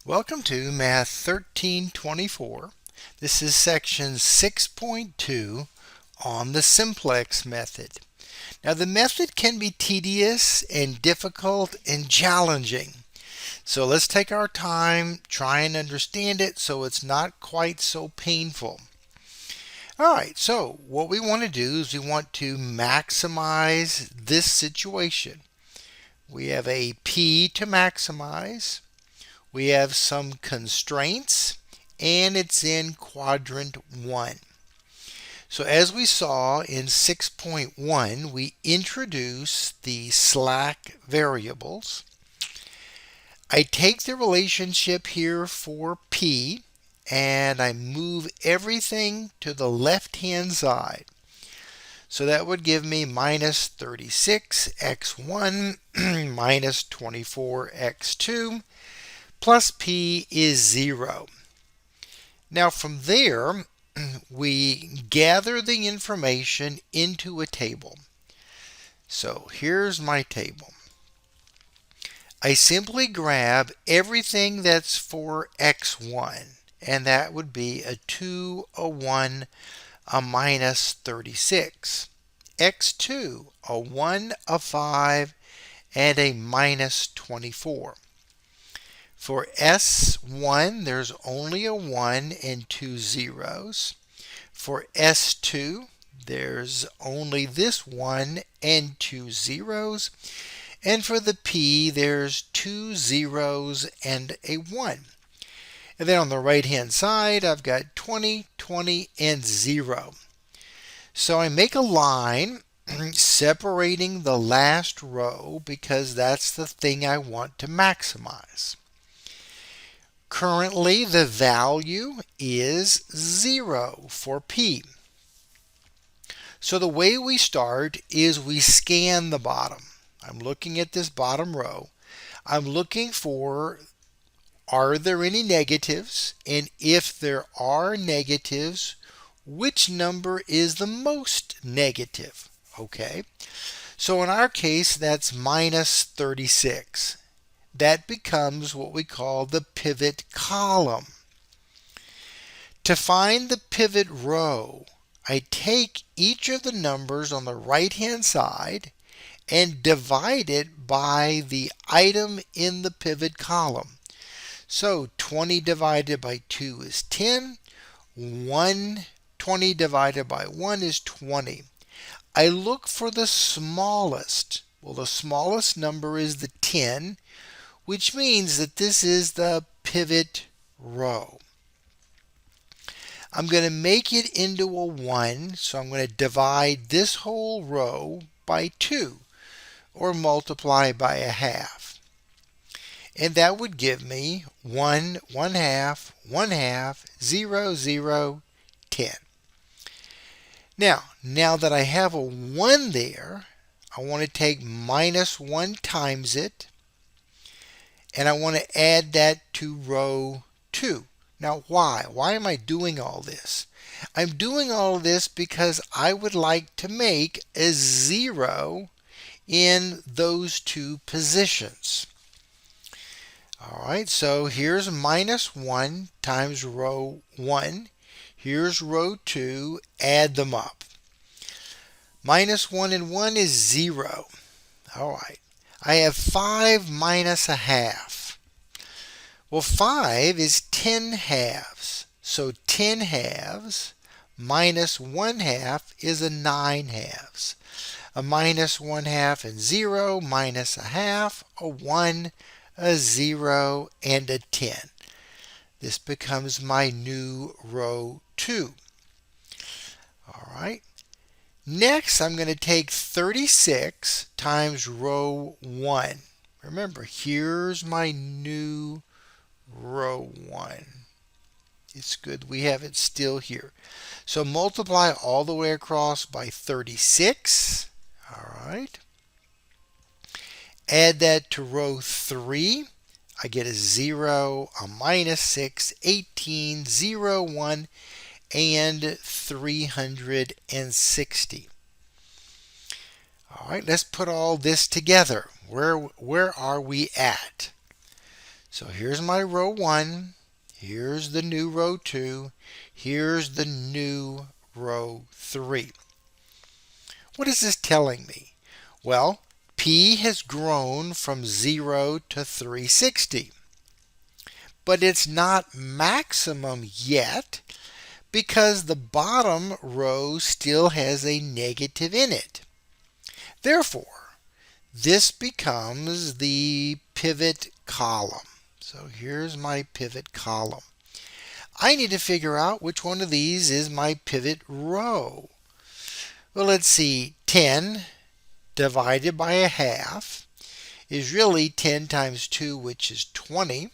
Welcome to Math 1324. This is section 6.2 on the simplex method. Now the method can be tedious and difficult and challenging. So let's take our time, try and understand it so it's not quite so painful. Alright, so what we want to do is we want to maximize this situation. We have a P to maximize. We have some constraints, and it's in quadrant 1. So as we saw in 6.1, we introduce the slack variables. I take the relationship here for P, and I move everything to the left-hand side. So that would give me minus 36x1 minus 24x2 plus P is 0. Now from there, we gather the information into a table. So here's my table. I simply grab everything that's for x1, and that would be a 2, a 1, a minus 36. x2, a 1, a 5, and a minus 24. For S1, there's only a 1 and 2 zeros. For S2, there's only this 1 and 2 zeros. And for the P, there's 2 zeros and a 1. And then on the right-hand side, I've got 20, 20, and 0. So I make a line separating the last row because that's the thing I want to maximize. Currently, the value is 0 for P. So the way we start is we scan the bottom. I'm looking at this bottom row. I'm looking for, are there any negatives? And if there are negatives, which number is the most negative? Okay. So in our case, that's minus 36. That becomes what we call the pivot column. To find the pivot row, I take each of the numbers on the right-hand side and divide it by the item in the pivot column. So 20 divided by 2 is 10. 20 divided by 1 is 20. I look for the smallest. Well, the smallest number is the 10, which means that this is the pivot row. I'm going to make it into a 1, so I'm going to divide this whole row by 2, or multiply by a half. And that would give me 1, 1 half, 1 half, 0, 0, 10. Now that I have a 1 there, I want to take minus 1 times it, and I want to add that to row 2. Now why? Why am I doing all this? I'm doing all this because I would like to make a 0 in those two positions. Alright, so here's minus 1 times row 1. Here's row 2. Add them up. Minus 1 and 1 is 0. Alright. I have 5 minus a half. Well, 5 is 10 halves. So 10 halves minus 1 half is a 9 halves. A minus 1 half and 0 minus a half, a 1, a 0, and a 10. This becomes my new row 2. Alright. Next, I'm going to take 36 times row 1. Remember, here's my new row 1. It's good we have it still here. So multiply all the way across by 36. Alright. Add that to row 3. I get a 0, a minus 6, 18, 0, 1, and 360. All right, let's put all this together. Where are we at? So here's my row 1. Here's the new row 2. Here's the new row 3. What is this telling me? Well, P has grown from 0 to 360. But it's not maximum yet because the bottom row still has a negative in it. Therefore, this becomes the pivot column. So here's my pivot column. I need to figure out which one of these is my pivot row. Well, let's see. 10 divided by a half is really 10 times 2, which is 20.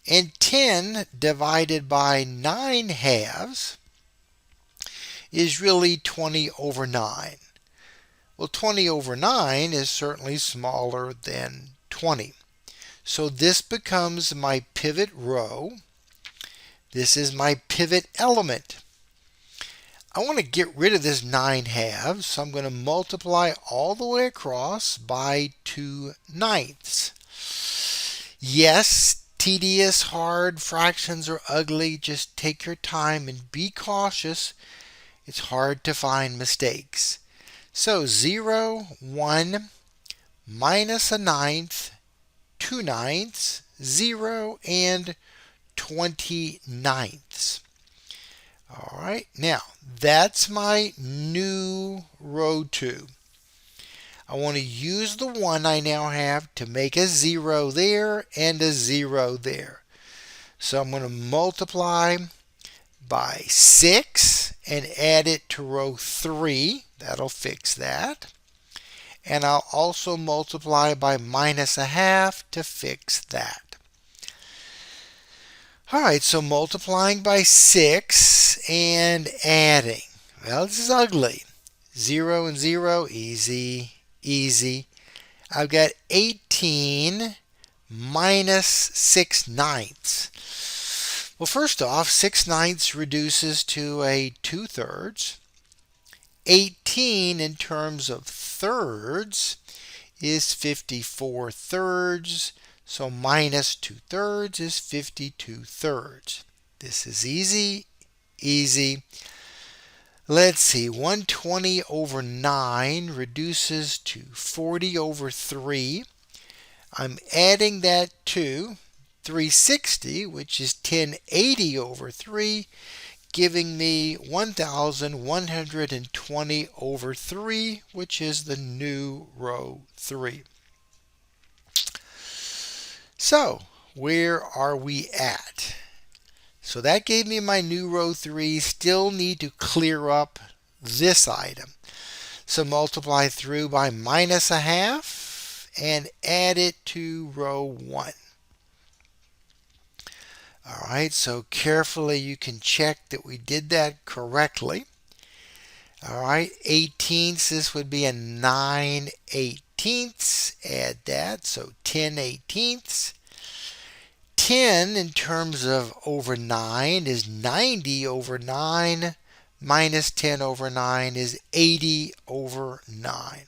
And 10 divided by 9 halves is really 20 over 9. Well, 20 over 9 is certainly smaller than 20. So this becomes my pivot row. This is my pivot element. I want to get rid of this 9 halves, so I'm going to multiply all the way across by 2/9. Yes, tedious, hard fractions are ugly. Just take your time and be cautious. It's hard to find mistakes. So 0, 1, minus a ninth, 2/9, 0, and 20/9. All right, now that's my new row 2. I want to use the 1 I now have to make a 0 there and a 0 there. So I'm going to multiply by 6 and add it to row 3. That'll fix that. And I'll also multiply by minus a half to fix that. All right, so multiplying by 6 and adding. Well, this is ugly. 0 and 0, easy, easy. I've got 18 minus 6/9. Well, first off, 6/9 reduces to a 2/3. 18 in terms of thirds is 54 thirds. So minus 2/3 is 52 thirds. This is easy, easy. Let's see, 120 over 9 reduces to 40 over 3. I'm adding that to 360, which is 1080 over 3, giving me 1120 over 3, which is the new row 3. So, where are we at? So that gave me my new row 3. Still need to clear up this item. So multiply through by minus a half and add it to row 1. All right, so carefully you can check that we did that correctly. All right, 18ths, this would be a 9/18. Add that, so 10/18. 10 in terms of over 9 is 90 over 9. Minus 10 over 9 is 80 over 9.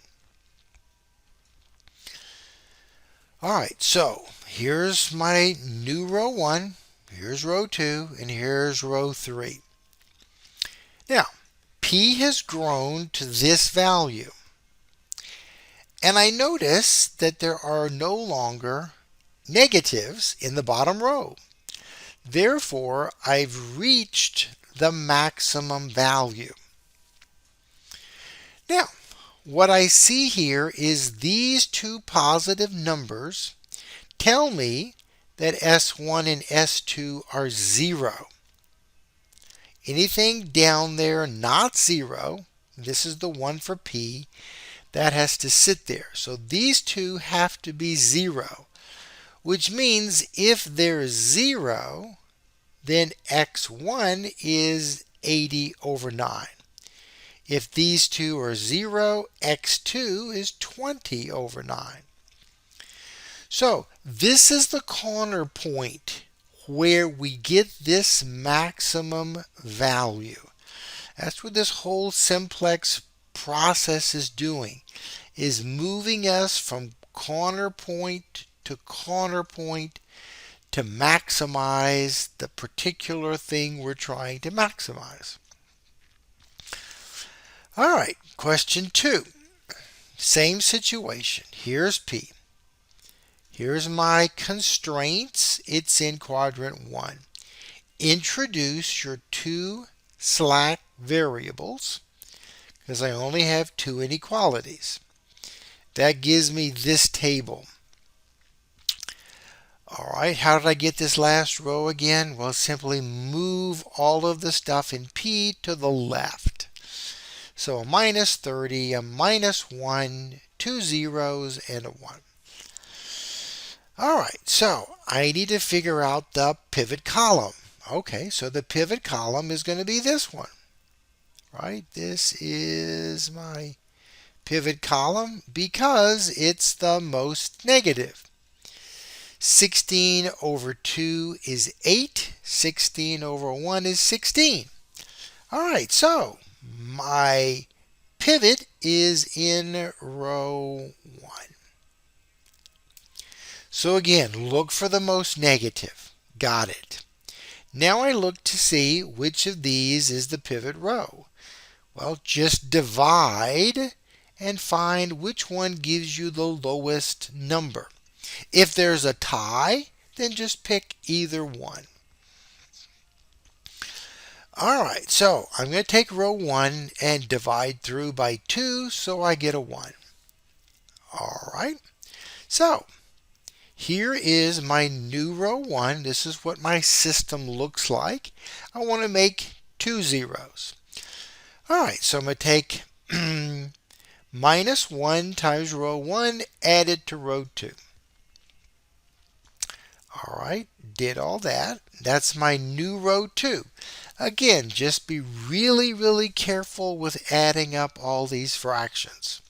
All right, so here's my new row 1. Here's row 2, and here's row 3. Now, P has grown to this value. And I notice that there are no longer negatives in the bottom row. Therefore, I've reached the maximum value. Now, what I see here is these two positive numbers tell me that S1 and S2 are 0. Anything down there not 0, this is the one for P, that has to sit there. So these two have to be 0, which means if there's 0, then x1 is 80 over 9. If these two are 0, x2 is 20 over 9. So this is the corner point where we get this maximum value. That's what this whole simplex process is doing, is moving us from corner point to corner point to maximize the particular thing we're trying to maximize. All right, question 2. Same situation. Here's P. Here's my constraints. It's in quadrant 1. Introduce your 2 slack variables, because I only have 2 inequalities. That gives me this table. All right, how did I get this last row again? Well, simply move all of the stuff in P to the left. So a minus 30, a minus 1, 2 zeros, and a 1. All right, so I need to figure out the pivot column. Okay, so the pivot column is going to be this one, right? This is my pivot column because it's the most negative. 16 over 2 is 8. 16 over 1 is 16. All right, so my pivot is in row 1. So again, look for the most negative. Got it. Now I look to see which of these is the pivot row. Well, just divide and find which one gives you the lowest number. If there's a tie, then just pick either one. All right, so I'm going to take row 1 and divide through by 2, so I get a 1. All right, so here is my new row 1. This is what my system looks like. I want to make 2 zeros. All right, so I'm going to take minus 1 times row 1, add it to row 2. All right, did all that. That's my new row 2. Again, just be really, really careful with adding up all these fractions.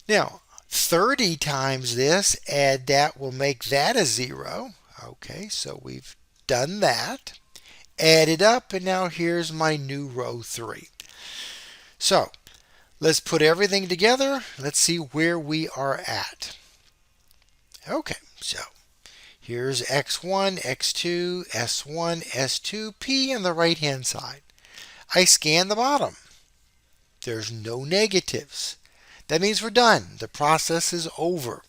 Now, 30 times this, add that, will make that a 0. Okay, so we've done that. Add it up, and now here's my new row 3. So, let's put everything together. Let's see where we are at. Okay, so here's x1, x2, s1, s2, p on the right-hand side. I scan the bottom. There's no negatives. That means we're done. The process is over.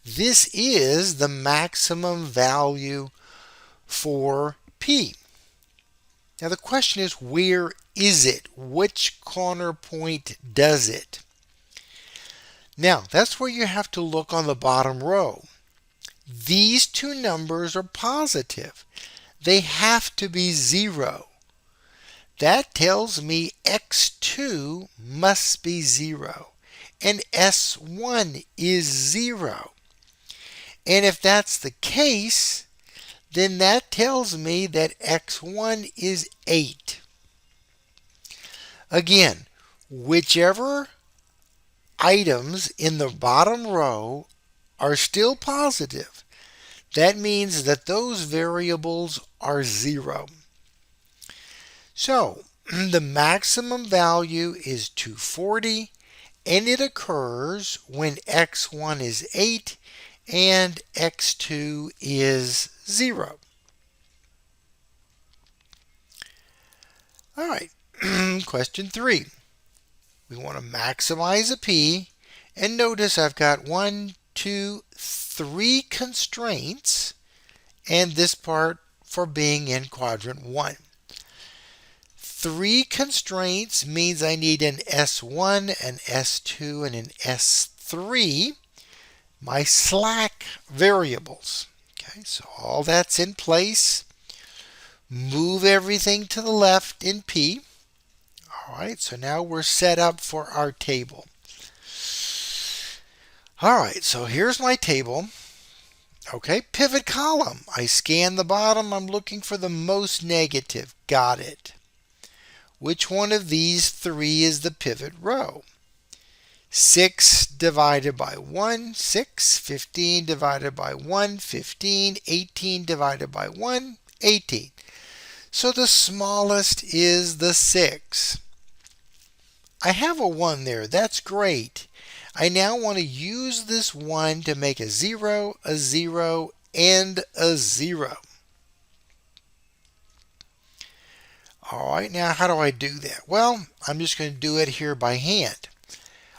This is the maximum value for p. Now the question is, where is it? Which corner point does it? Now, that's where you have to look on the bottom row. These two numbers are positive. They have to be 0. That tells me x2 must be 0 and s1 is 0. And if that's the case, then that tells me that x1 is 8. Again, whichever items in the bottom row are still positive, that means that those variables are 0. So the maximum value is 240, and it occurs when x1 is 8 and x2 is 0. All right, question 3. We want to maximize a p, and notice I've got 1, 2, 3 constraints, and this part for being in quadrant 1. 3 constraints means I need an S1, an S2, and an S3, my slack variables. Okay, so all that's in place. Move everything to the left in P. All right, so now we're set up for our table. All right, so here's my table. Okay, pivot column. I scan the bottom. I'm looking for the most negative. Got it. Which one of these 3 is the pivot row? 6 divided by 1, 6. 15 divided by 1, 15. 18 divided by 1, 18. So the smallest is the 6. I have a 1 there. That's great. I now want to use this 1 to make a 0, and a 0. All right, now how do I do that? Well, I'm just going to do it here by hand.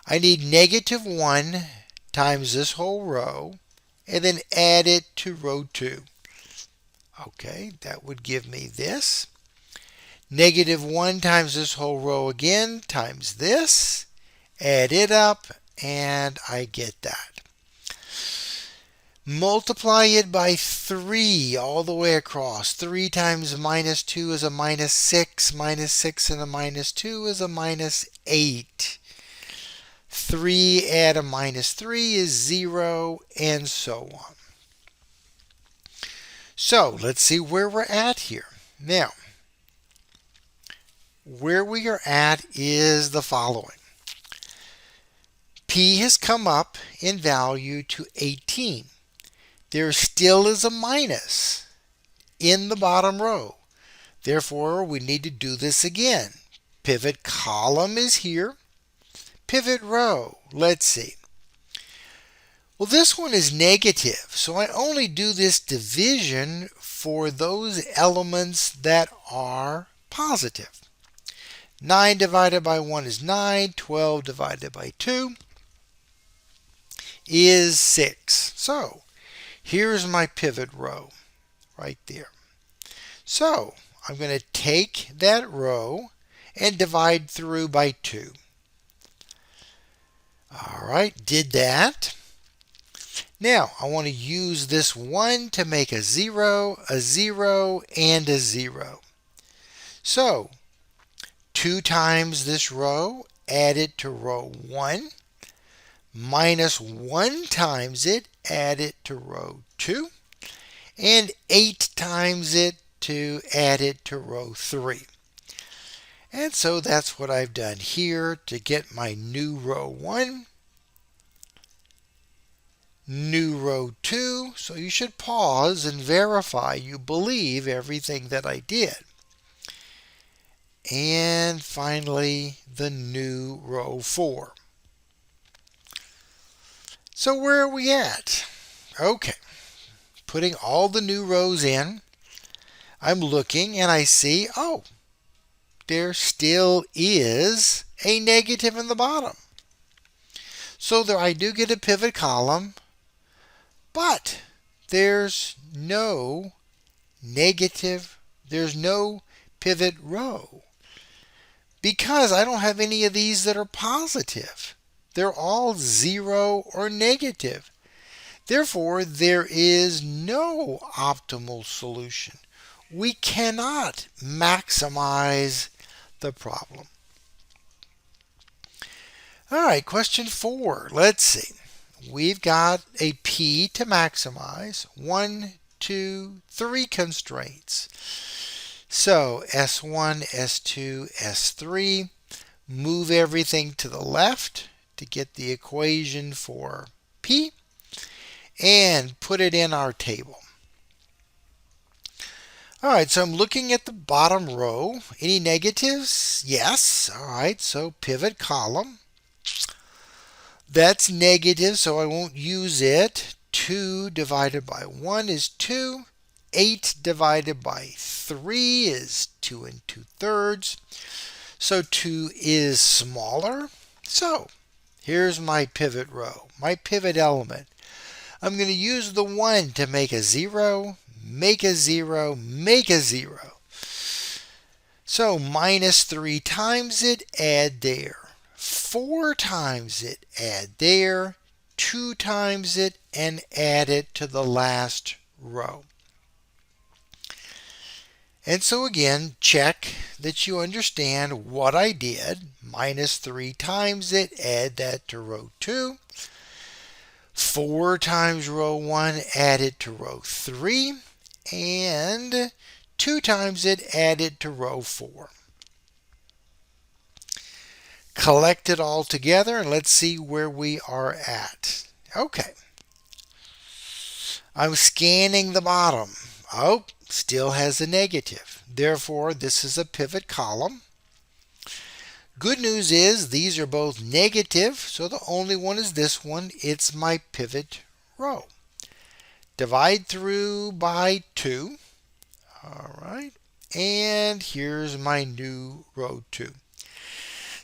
I need -1 times this whole row and then add it to row 2. Okay, that would give me this. -1 times this whole row again times this. Add it up and I get that. Multiply it by 3 all the way across. 3 times -2 is a -6. -6 and a -2 is a -8. 3 add a -3 is 0, and so on. So let's see where we're at here. Now, where we are at is the following. P has come up in value to 18. There still is a minus in the bottom row. Therefore, we need to do this again. Pivot column is here. Pivot row, let's see. Well, this one is negative, so I only do this division for those elements that are positive. 9 divided by 1 is 9. 12 divided by 2 is 6. So, here's my pivot row right there. So, I'm going to take that row and divide through by 2. All right, did that. Now, I want to use this 1 to make a 0, and a 0. So, 2 times this row, add it to row 1. Minus 1 times it, add it to row 2. And 8 times it to add it to row 3. And so that's what I've done here to get my new row 1. New row 2, so you should pause and verify you believe everything that I did. And finally, the new row 4. So where are we at? Okay, putting all the new rows in, I'm looking and I see, oh, there still is a negative in the bottom. So there I do get a pivot column, but there's no negative, there's no pivot row because I don't have any of these that are positive. They're all 0 or negative. Therefore, there is no optimal solution. We cannot maximize the problem. All right, question 4. Let's see. We've got a P to maximize. 1, 2, 3 constraints. So S1, S2, S3. Move everything to the left to get the equation for P and put it in our table. All right, so I'm looking at the bottom row. Any negatives? Yes. All right, so pivot column. That's negative, so I won't use it. 2 divided by 1 is 2. 8 divided by 3 is 2 2/3. So 2 is smaller. So here's my pivot row, my pivot element. I'm going to use the 1 to make a 0, make a 0, make a 0. So minus 3 times it, add there. 4 times it, add there. 2 times it, and add it to the last row. And so again, check that you understand what I did. Minus 3 times it, add that to row 2. 4 times row 1, add it to row 3. And 2 times it, add it to row 4. Collect it all together and let's see where we are at. Okay. I'm scanning the bottom. Oh, still has a negative. Therefore, this is a pivot column. Good news is these are both negative, so the only one is this one. It's my pivot row. divide through by 2. All right. And here's my new row 2.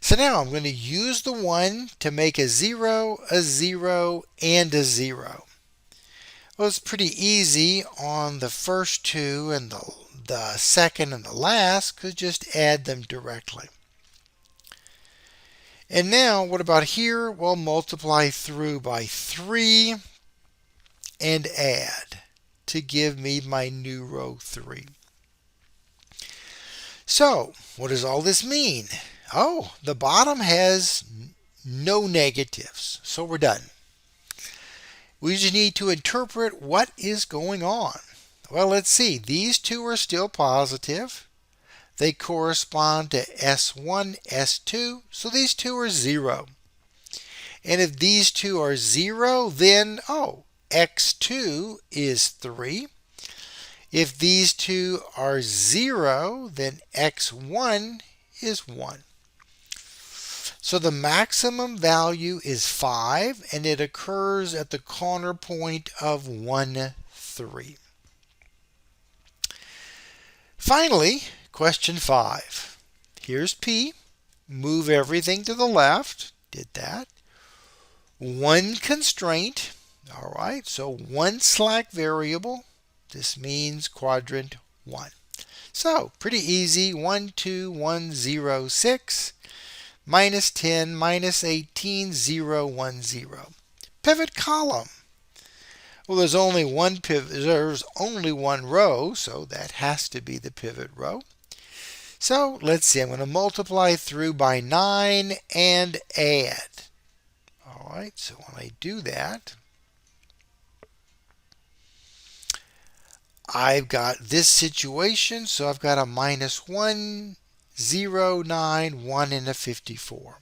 So now I'm going to use the 1 to make a 0, and a 0. Well, it's pretty easy on the first two and the second and the last, because just add them directly. And now, what about here? Well, multiply through by 3 and add to give me my new row 3. So, what does all this mean? Oh, the bottom has no negatives, so we're done. We just need to interpret what is going on. Well, let's see. These two are still positive. They correspond to S1, S2, so these two are 0. And if these two are 0, then, x2 is 3. If these two are 0, then x1 is 1. So the maximum value is 5, and it occurs at the corner point of 1, 3. Finally, question 5. Here's P. Move everything to the left. Did that. One constraint. All right, so one slack variable. This means quadrant 1. So, pretty easy. 1, 2, 1, 0, 6. Minus 10, minus 18, 0, 1, 0. Pivot column. Well, there's only one pivot. There's only one row, so that has to be the pivot row. So, let's see. I'm going to multiply through by 9 and add. All right, so when I do that, I've got this situation, so I've got a minus 1, 0, 9, 1, and a 54.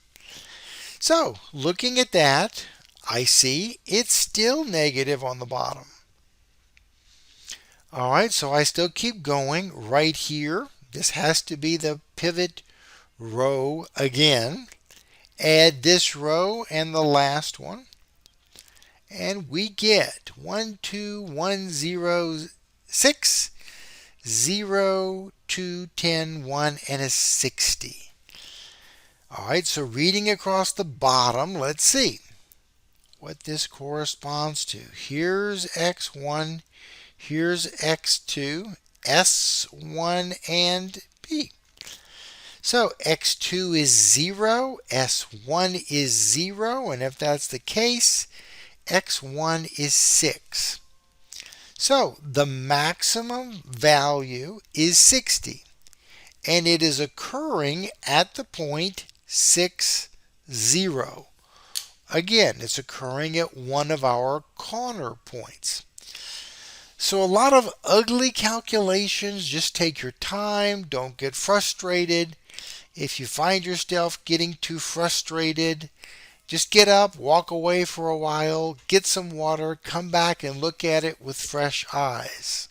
So, looking at that, I see it's still negative on the bottom. All right, so I still keep going right here. This has to be the pivot row again. Add this row and the last one. And we get 1, 2, 1, 0, 6, 0, 2, 10, 1, and a 60. All right, so reading across the bottom, let's see what this corresponds to. Here's x1, here's x2, s1, and p. So x2 is 0, s1 is 0, and if that's the case, x1 is 6. So the maximum value is 60, and it is occurring at the point 6, 0. Again, it's occurring at one of our corner points. So a lot of ugly calculations. Just take your time. Don't get frustrated. If you find yourself getting too frustrated, just get up, walk away for a while, get some water, come back and look at it with fresh eyes.